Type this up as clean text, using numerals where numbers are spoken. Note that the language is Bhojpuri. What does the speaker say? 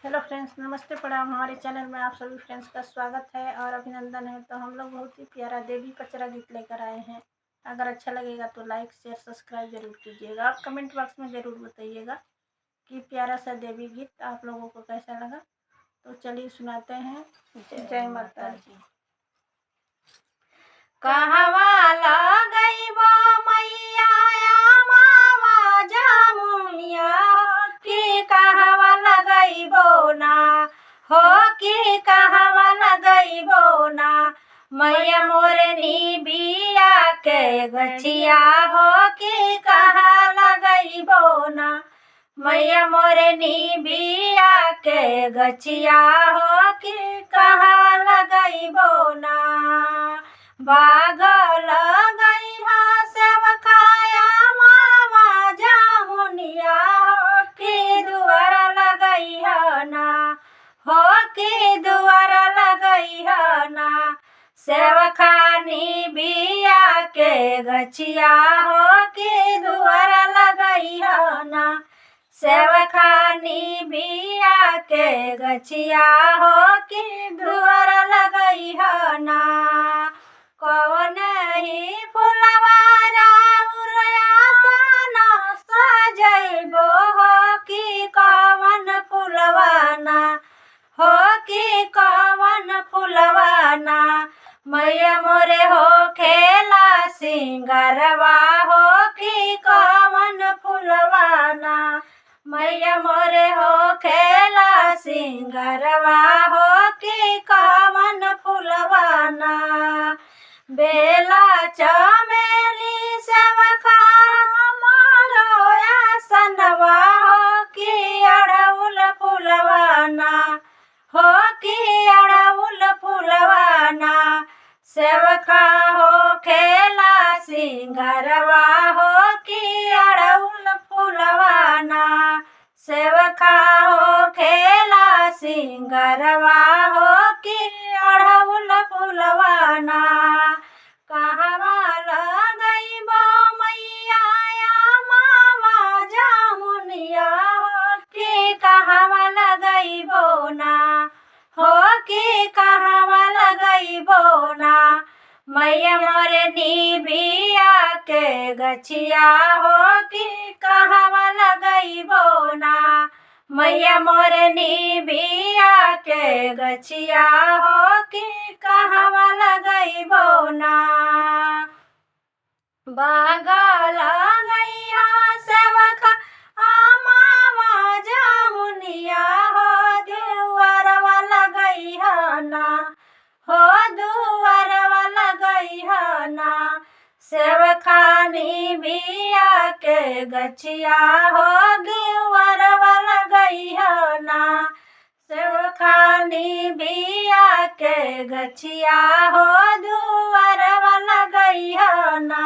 हेलो फ्रेंड्स, नमस्ते प्रणाम। हमारे चैनल में आप सभी फ्रेंड्स का स्वागत है और अभिनंदन है। तो हम लोग बहुत ही प्यारा देवी पचरा गीत लेकर आए हैं। अगर अच्छा लगेगा तो लाइक शेयर सब्सक्राइब जरूर कीजिएगा और कमेंट बॉक्स में ज़रूर बताइएगा कि प्यारा सा देवी गीत आप लोगों को कैसा लगा। तो चलिए सुनाते हैं। जय माता दी। कहवा लगइबो मैया मावा जामुनिया कि कहवा लगइबो ना हो कि कहवा लगइबो ना मैया मोरनी बिया के गछिया हो कि कहाँ लगइबो ना मैया मोरनी बिया के गछिया हो कि कहाँ लगइबो ना बागल गईहा सब खाया मावा जामुनिया हो कि दुआर लगईहा ना हो कि दुआर लगईहा ना सेवखानी बिया के गछिया हो कि दुआर लगईहा ना सेवखानी बिया के गछिया हो कि दुआर लगईहा ना कौन ही फुलवारा उरयासन सजैबो हो कि कौन फुलवाना हो कि कौन फुलवाना मैया मोरे हो खेला सिंगरवा हो कि कौन फुलवाना मैया मोरे हो खेला सिंगरवा हो कि कौन फुलवाना बेला चमेली सेवखारा मारो आसनवा हो कि अड़उल फुलवाना हो कि अड़उल फुलवाना सेवखा हो खेला सिंगरवा हो कि अड़उल फुलवाना सेवखा हो खेला सिंगरवा हो कि अड़उल फुलवाना कहवा लगइबो मैया मावा जामुनिया हो कि कहवा लगइबो ना हो कि कहवा लगइबो ना मैया मोरनी बिया के गछिया हो कि कहवा लगइबो ना मैया मोरनी बिया के गछिया हो कि कहवा लगइबो ना बागल गईहा सेवखा मावा जामुनिया हो दुआरवा लगईहा ना हो दुआरवा लगईहा ना सेवखानी बिया के गछिया हो दुआरवा लगईहा ना सेवखानी बिया के गछिया हो दुआरवा लगईहा ना।